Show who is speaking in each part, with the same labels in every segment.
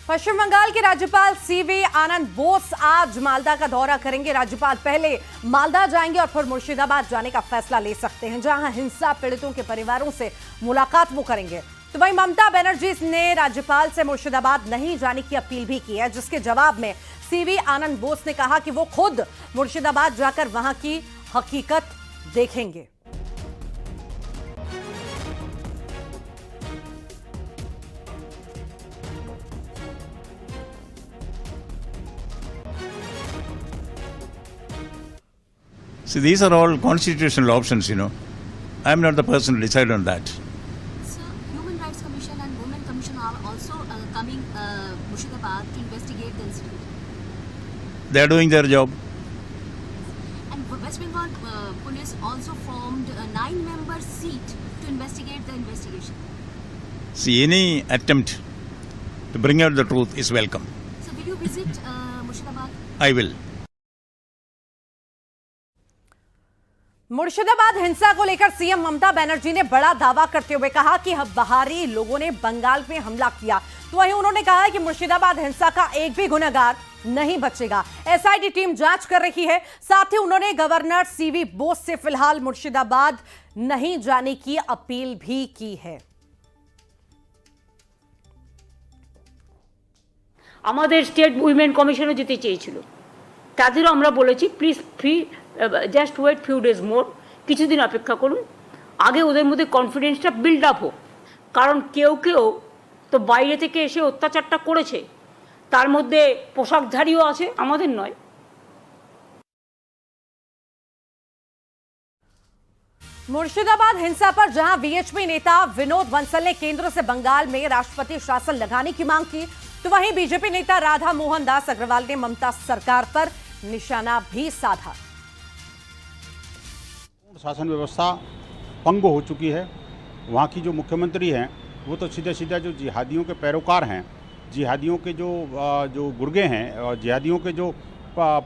Speaker 1: पश्चिम बंगाल के राज्यपाल सीवी आनंद बोस आज मालदा का दौरा करेंगे। राज्यपाल पहले मालदा जाएंगे और फिर मुर्शिदाबाद जाने का फैसला ले सकते हैं, जहां हिंसा पीड़ितों के परिवारों से मुलाकात वो करेंगे। तो वहीं ममता बनर्जी ने राज्यपाल से मुर्शिदाबाद नहीं जाने की अपील भी की है, जिसके जवाब में सीवी आनंद बोस ने कहा कि वो खुद मुर्शिदाबाद जाकर वहां की हकीकत देखेंगे।
Speaker 2: See, these are all constitutional options, I'm not the person to decide on that.
Speaker 3: Sir, Human Rights Commission and Women Commission are also coming Mushidabad to investigate the incident.
Speaker 2: They are doing their job.
Speaker 3: And West Bengal police also formed a 9-member seat to investigate the investigation.
Speaker 2: See, any attempt to bring out the truth is welcome.
Speaker 3: So will you visit Mushidabad?
Speaker 2: I will.
Speaker 1: Murshidabad हिंसा को लेकर CM Mamata Banerjee ने बड़ा दावा करते हुए कहा कि बाहरी लोगों ने बंगाल में हमला किया। तो वहीं उन्होंने कहा कि मुर्शिदाबाद हिंसा का एक भी गुनहगार नहीं बचेगा। एसआईटी टीम जांच कर रही है। साथ ही उन्होंने गवर्नर सीवी बोस से फिलहाल मुर्शिदाबाद नहीं जाने की अपील भी की है।
Speaker 4: আমাদের স্টেট উইমেন কমিশনও যেতে চেয়েছিল, তাদেরও আমরা বলেছি please just wait few days more, কিছুদিন অপেক্ষা করুন, আগে ওদের মধ্যে কনফিডেন্সটা বিল্ড আপ হোক। কারণ কেউ কেউ তো বাইরে থেকে এসে অত্যাচারটা করেছে, তার মধ্যে পোশাকধারীও আছে, আমাদের নয়।
Speaker 1: मुर्शिदाबाद हिंसा पर जहां वीएचपी नेता विनोद बंसल ने केंद्र से बंगाल में राष्ट्रपति शासन लगाने की मांग की, तो वहीं बीजेपी नेता राधा मोहन दास अग्रवाल ने ममता सरकार पर निशाना भी साधा।
Speaker 5: शासन व्यवस्था भंग हो चुकी है। वहाँ की जो मुख्यमंत्री हैं वो तो सीधा सीधा जो जिहादियों के पैरोकार हैं, जिहादियों के जो गुर्गे हैं और जिहादियों के जो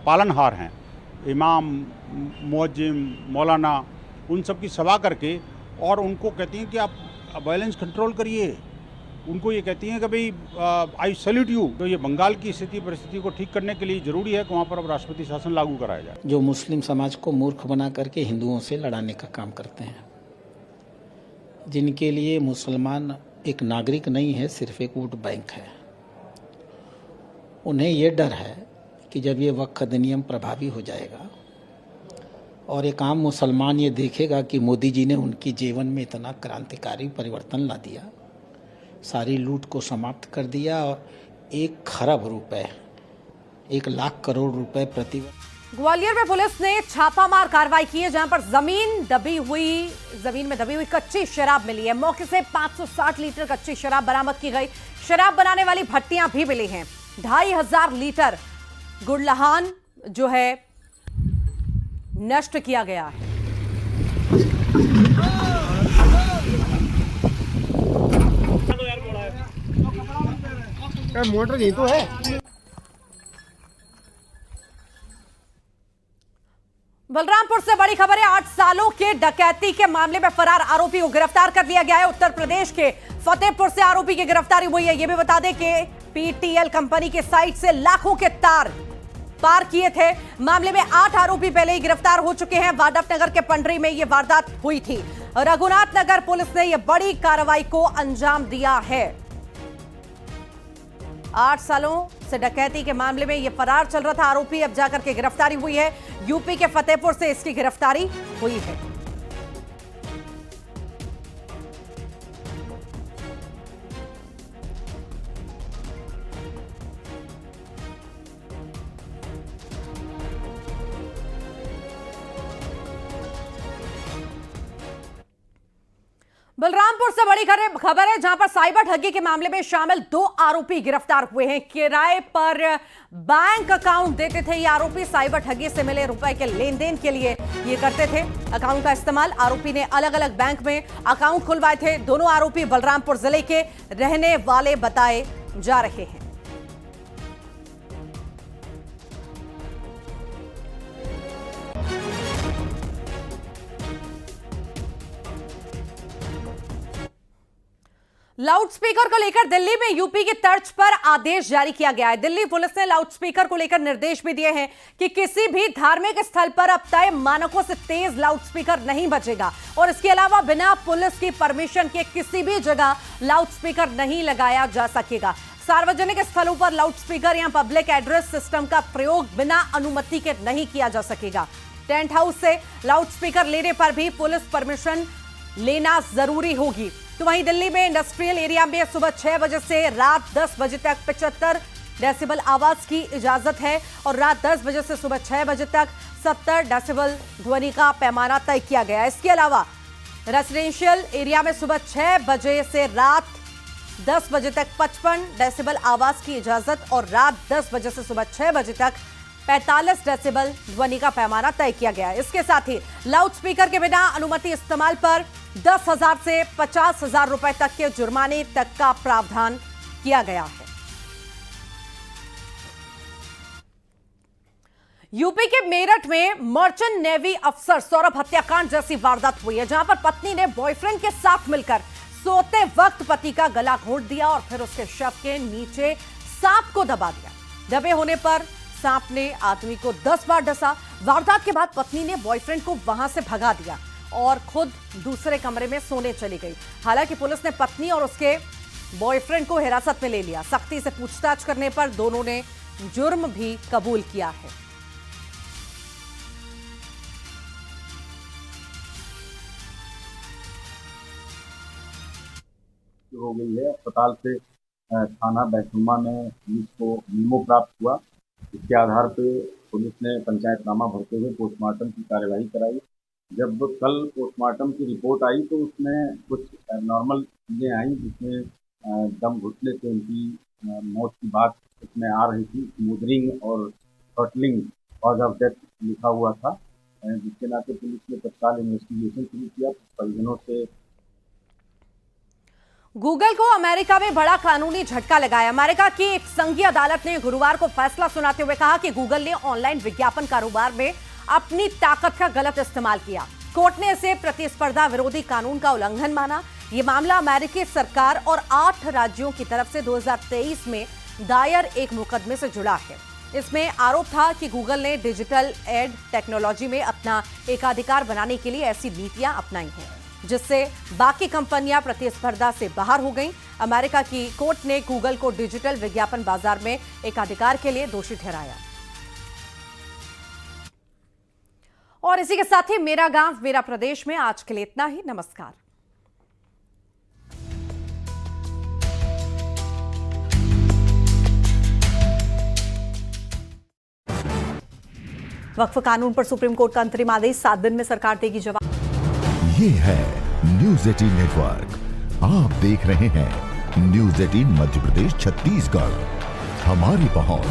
Speaker 5: पालनहार हैं, इमाम, मुअज्जिम, मौलाना, उन सब की सभा करके और उनको कहती हैं कि आप वायलेंस कंट्रोल करिए। उनको ये कहती हैं कि भाई आई सैल्यूट यू। तो ये बंगाल की परिस्थिति को ठीक करने के लिए ज़रूरी है कि वहाँ पर अब राष्ट्रपति शासन लागू कराया जाए।
Speaker 6: जो मुस्लिम समाज को मूर्ख बना करके हिंदुओं से लड़ाने का काम करते हैं, जिनके लिए मुसलमान एक नागरिक नहीं है, सिर्फ एक वोट बैंक है, उन्हें ये डर है कि जब ये वक्फ अधिनियम प्रभावी हो जाएगा और एक आम मुसलमान ये देखेगा कि मोदी जी ने उनकी जीवन में इतना क्रांतिकारी परिवर्तन ला दिया, सारी लूट को समाप्त कर दिया और 1 खरब रुपए, 1 लाख करोड़ रुपए प्रतिवर्ष।
Speaker 1: ग्वालियर में पुलिस ने छापामार कार्रवाई की है, जहां पर जमीन में दबी हुई कच्ची शराब मिली है। मौके से 560 लीटर कच्ची शराब बरामद की गई। शराब बनाने वाली भट्टियां भी मिली हैं। 2500 लीटर गुड़लहान जो है नष्ट किया गया है।
Speaker 5: मोटर ये तो है।
Speaker 1: बलरामपुर से बड़ी खबर है। 8 सालों के डकैती के मामले में फरार आरोपी को गिरफ्तार कर लिया गया है। उत्तर प्रदेश के फतेहपुर से आरोपी की गिरफ्तारी हुई है। यह भी बता दें कि पीटीएल कंपनी के साइट से लाखों के तार पार किए थे। मामले में 8 आरोपी पहले ही गिरफ्तार हो चुके हैं। वाडफ नगर के पंडरी में यह वारदात हुई थी। रघुनाथ नगर पुलिस ने यह बड़ी कार्रवाई को अंजाम दिया है। 8 सालों से डकैती के मामले में यह फरार चल रहा था आरोपी, अब जाकर के गिरफ्तारी हुई है। यूपी के फतेहपुर से इसकी गिरफ्तारी हुई है। बलरामपुर से बड़ी खबर है, जहां पर साइबर ठगी के मामले में शामिल 2 आरोपी गिरफ्तार हुए हैं। किराए पर बैंक अकाउंट देते थे ये आरोपी। साइबर ठगी से मिले रुपए के लेन देन के लिए ये करते थे अकाउंट का इस्तेमाल। आरोपी ने अलग अलग बैंक में अकाउंट खुलवाए थे। दोनों आरोपी बलरामपुर जिले के रहने वाले बताए जा रहे हैं। लाउडस्पीकर को लेकर दिल्ली में यूपी की तर्ज पर आदेश जारी किया गया है। दिल्ली पुलिस ने लाउडस्पीकर को लेकर निर्देश भी दिए हैं कि किसी भी धार्मिक स्थल पर अब तय मानकों से तेज लाउडस्पीकर नहीं बजेगा और इसके अलावा बिना पुलिस की परमिशन के किसी भी जगह लाउडस्पीकर नहीं लगाया जा सकेगा। सार्वजनिक स्थलों पर लाउडस्पीकर या पब्लिक एड्रेस सिस्टम का प्रयोग बिना अनुमति के नहीं किया जा सकेगा। टेंट हाउस से लाउडस्पीकर लेने पर भी पुलिस परमिशन लेना जरूरी होगी। तो वहीं दिल्ली में इंडस्ट्रियल एरिया में सुबह 6 बजे से रात 10 बजे तक 75 डेसिबल आवाज की इजाजत है और रात 10 बजे से सुबह 6 बजे तक 70 डेसिबल ध्वनि का पैमाना तय किया गया है। इसके अलावा रेजिडेंशियल एरिया में सुबह 6 बजे से रात 10 बजे तक 55 डेसिबल आवाज की इजाजत और रात 10 बजे से सुबह 6 बजे तक 45 डेसिबल ध्वनि का पैमाना तय किया गया है। इसके साथ ही लाउडस्पीकर के बिना अनुमति इस्तेमाल पर 10,000 से 50,000 रुपए तक के जुर्माने तक का प्रावधान किया गया है। यूपी के मेरठ में मर्चेंट नेवी अफसर सौरभ हत्याकांड जैसी वारदात हुई है, जहां पर पत्नी ने बॉयफ्रेंड के साथ मिलकर सोते वक्त पति का गला घोंट दिया और फिर उसके शव के नीचे सांप को दबा दिया। दबे होने पर सांप ने आदमी को 10 बार डसा। वारदात के बाद पत्नी ने बॉयफ्रेंड को वहां से भगा दिया और खुद दूसरे कमरे में सोने चली गई। हालांकि पुलिस ने पत्नी और उसके बॉयफ्रेंड को हिरासत में ले लिया। सख्ती से पूछताछ करने पर दोनों ने जुर्म भी कबूल किया है।
Speaker 7: हो गई है। अस्पताल से थाना बैतुम्मा में पुलिस को मेमो प्राप्त हुआ। इसके आधार पे पुलिस ने पंचायतनामा भरते हुए पोस्टमार्टम की कार्यवाही कराई। जब कल पोस्टमार्टम की रिपोर्ट आई तो उसमें कुछ नॉर्मल चीज़ें आई, जिसमें दम घुटने से उनकी मौत की बात उसमें आ रही थी। स्मूदरिंग और थ्रॉटलिंग कॉज ऑफ डेथ लिखा हुआ था, जिसके नाते पुलिस ने तत्काल इन्वेस्टिगेशन शुरू किया। परिजनों से
Speaker 1: गूगल को अमेरिका में बड़ा कानूनी झटका लगाया। अमेरिका की एक संघीय अदालत ने गुरुवार को फैसला सुनाते हुए कहा कि गूगल ने ऑनलाइन विज्ञापन कारोबार में अपनी ताकत का गलत इस्तेमाल किया। कोर्ट ने इसे प्रतिस्पर्धा विरोधी कानून का उल्लंघन माना। यह मामला अमेरिकी सरकार और 8 राज्यों की तरफ से 2023 में दायर एक मुकदमे से जुड़ा है। इसमें आरोप था कि गूगल ने डिजिटल एड टेक्नोलॉजी में अपना एकाधिकार बनाने के लिए ऐसी नीतियां अपनाई हैं जिससे बाकी कंपनियां प्रतिस्पर्धा से बाहर हो गईं। अमेरिका की कोर्ट ने गूगल को डिजिटल विज्ञापन बाजार में एकाधिकार के लिए दोषी ठहराया। और इसी के साथ ही मेरा गांव मेरा प्रदेश में आज के लिए इतना ही। नमस्कार। वक्फ कानून पर सुप्रीम कोर्ट का अंतरिम आदेश, 7 दिन में सरकार देगी जवाब।
Speaker 8: ये है न्यूज़ 18 नेटवर्क। आप देख रहे हैं न्यूज़ 18 मध्य प्रदेश छत्तीसगढ़। हमारी पहुंच